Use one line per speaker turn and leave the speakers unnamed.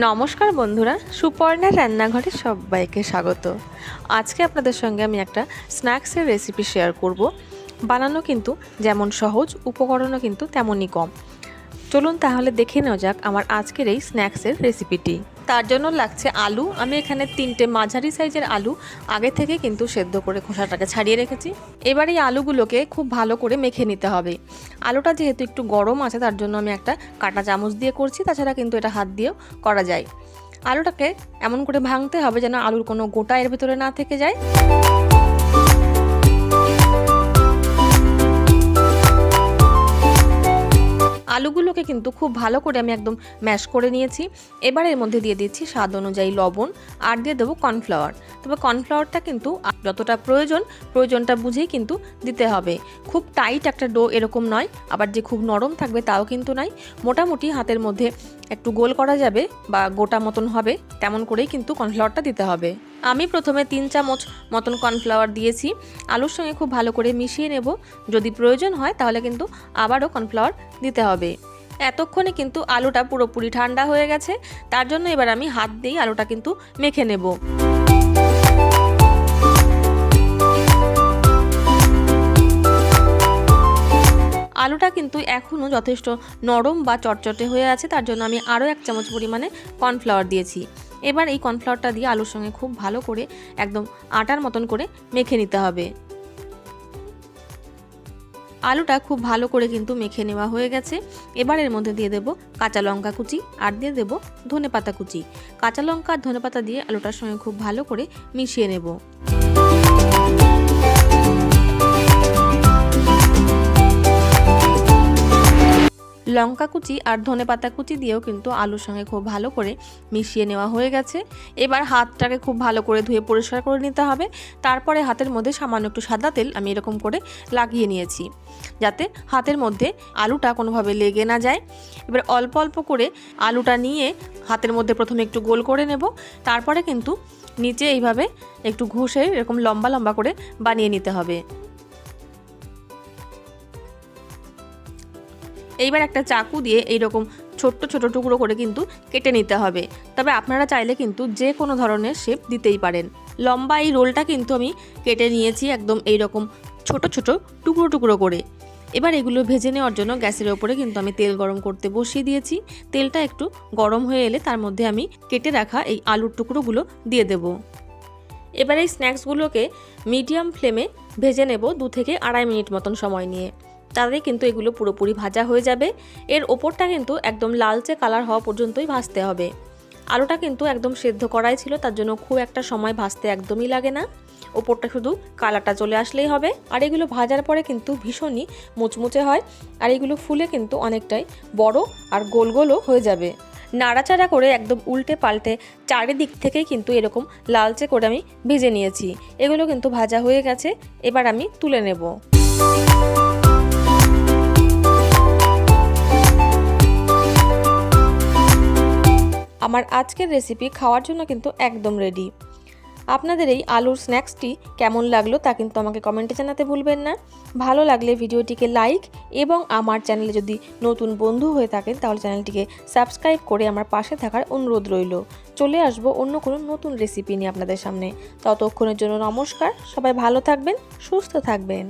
নমস্কার বন্ধুরা, সুপর্ণা রান্নাঘরে সবাইকে স্বাগত। আজকে আপনাদের সঙ্গে আমি একটা স্ন্যাক্সের রেসিপি শেয়ার করব। বানানো কিন্তু যেমন সহজ, উপকরণও কিন্তু তেমনই কম। চলুন তাহলে দেখে নেওয়া যাক আমার আজকের এই স্ন্যাক্সের রেসিপিটি। তার জন্য লাগছে আলু। আমি এখানে 3টে মাঝারি সাইজের আলু আগে থেকে কিন্তু সেদ্ধ করে খোসাটাকে ছাড়িয়ে রেখেছি। এবার এই আলুগুলোকে খুব ভালো করে মেখে নিতে হবে। আলুটা যেহেতু একটু গরম আছে তার জন্য আমি একটা কাঁটা চামচ দিয়ে করছি, তাছাড়া কিন্তু এটা হাত দিয়েও করা যায়। আলুটাকে এমন করে ভাঙতে হবে যেন আলুর কোনো গোটা এর ভেতরে না থেকে যায়। আলুগুলোকে কিন্তু খুব ভালো করে আমি একদম ম্যাশ করে নিয়েছি। এবার এর মধ্যে দিয়ে দিচ্ছি স্বাদ অনুযায়ী লবণ আর দিয়ে দেবো কর্নফ্লাওয়ার। তবে কর্নফ্লাওয়ারটা কিন্তু যতটা প্রয়োজনটা বুঝেই কিন্তু দিতে হবে। খুব টাইট একটা ডো এরকম নয়, আবার যে খুব নরম থাকবে তাও কিন্তু নয়। মোটামুটি হাতের মধ্যে একটু গোল করা যাবে বা গোটা মতন হবে তেমন করেই কিন্তু কর্নফ্লাওয়ারটা দিতে হবে। আমি প্রথমে 3 চামচ মতন কর্নফ্লাওয়ার দিয়েছি। আলুর সঙ্গে খুব ভালো করে মিশিয়ে নেব। যদি প্রয়োজন হয় তাহলে কিন্তু আবারও কর্নফ্লাওয়ার দিতে হবে। এতক্ষণে কিন্তু আলুটা পুরোপুরি ঠান্ডা হয়ে গেছে, তার জন্য এবার আমি হাত দিয়ে আলুটা কিন্তু মেখে নেব। আলুটা কিন্তু এখনও যথেষ্ট নরম বা চটচটে হয়ে আছে, তার জন্য আমি আরও 1 চামচ পরিমাণে কর্নফ্লাওয়ার দিয়েছি। এবার এই কর্নফ্লাওয়ারটা দিয়ে আলুর সঙ্গে খুব ভালো করে একদম আটার মতন করে মেখে নিতে হবে। আলুটা খুব ভালো করে কিন্তু মেখে নেওয়া হয়ে গেছে। এবার এর মধ্যে দিয়ে দেব কাঁচা লঙ্কা কুচি আর দিয়ে দেব ধনেপাতা কুচি। কাঁচা লঙ্কা আর ধনেপাতা দিয়ে আলুটার সঙ্গে খুব ভালো করে মিশিয়ে নেব। লঙ্কা কুচি আর ধনেপাতা কুচি দিয়েও কিন্তু আলুর সঙ্গে খুব ভালো করে মিশিয়ে নেওয়া হয়ে গেছে। এবার হাতটাকে খুব ভালো করে ধুয়ে পরিষ্কার করে নিতে হবে। তারপরে হাতের মধ্যে সামান্য একটু সাদা তেল আমি এরকম করে লাগিয়ে নিয়েছি, যাতে হাতের মধ্যে আলুটা কোনোভাবে লেগে না যায়। এবার অল্প অল্প করে আলুটা নিয়ে হাতের মধ্যে প্রথমে একটু গোল করে নেব, তারপরে কিন্তু নিচে এইভাবে একটু ঘষে এরকম লম্বা লম্বা করে বানিয়ে নিতে হবে। এইবার একটা চাকু দিয়ে এইরকম ছোট্ট ছোট টুকরো করে কিন্তু কেটে নিতে হবে। তবে আপনারা চাইলে কিন্তু যে কোনো ধরনের শেপ দিতেই পারেন। লম্বা এই রোলটা কিন্তু আমি কেটে নিয়েছি একদম এইরকম ছোট ছোট টুকরো টুকরো করে। এবার এগুলো ভেজে নেওয়ার জন্য গ্যাসের ওপরে কিন্তু আমি তেল গরম করতে বসিয়ে দিয়েছি। তেলটা একটু গরম হয়ে এলে তার মধ্যে আমি কেটে রাখা এই আলুর টুকরোগুলো দিয়ে দেব। এবার এই স্ন্যাক্সগুলোকে মিডিয়াম ফ্লেমে ভেজে নেব 2 থেকে 2.5 মিনিট মতন সময় নিয়ে। তাহলে কিন্তু এগুলো পুরোপুরি ভাজা হয়ে যাবে। এর ওপরটা কিন্তু একদম লালচে কালার হওয়া পর্যন্তই ভাজতে হবে। আলুটা কিন্তু একদম সেদ্ধ করাই ছিল, তার জন্য খুব একটা সময় ভাজতে একদমই লাগে না। ওপরটা শুধু কালারটা চলে আসলেই হবে। আর এগুলো ভাজার পরে কিন্তু ভীষণই মুচমুচে হয়, আর এগুলো ফুলে কিন্তু অনেকটাই বড় আর গোল গোলও হয়ে যাবে। নাড়াচাড়া করে একদম উল্টে পাল্টে চারিদিক থেকেই কিন্তু এরকম লালচে করে আমি ভেজে নিয়েছি। এগুলো কিন্তু ভাজা হয়ে গেছে। এবার আমি তুলে নেব। আমার আজকের রেসিপি খাওয়ার জন্য কিন্তু একদম রেডি। আপনাদের এই আলুর স্ন্যাক্সটি কেমন লাগলো তা কিন্তু আমাকে কমেন্টে জানাতে ভুলবেন না। ভালো লাগলে ভিডিওটিকে লাইক এবং আমার চ্যানেলে যদি নতুন বন্ধু হয়ে থাকেন তাহলে চ্যানেলটিকে সাবস্ক্রাইব করে আমার পাশে থাকার অনুরোধ রইল। চলে আসবো অন্য কোনো নতুন রেসিপি নিয়ে আপনাদের সামনে। ততক্ষণের জন্য নমস্কার। সবাই ভালো থাকবেন, সুস্থ থাকবেন।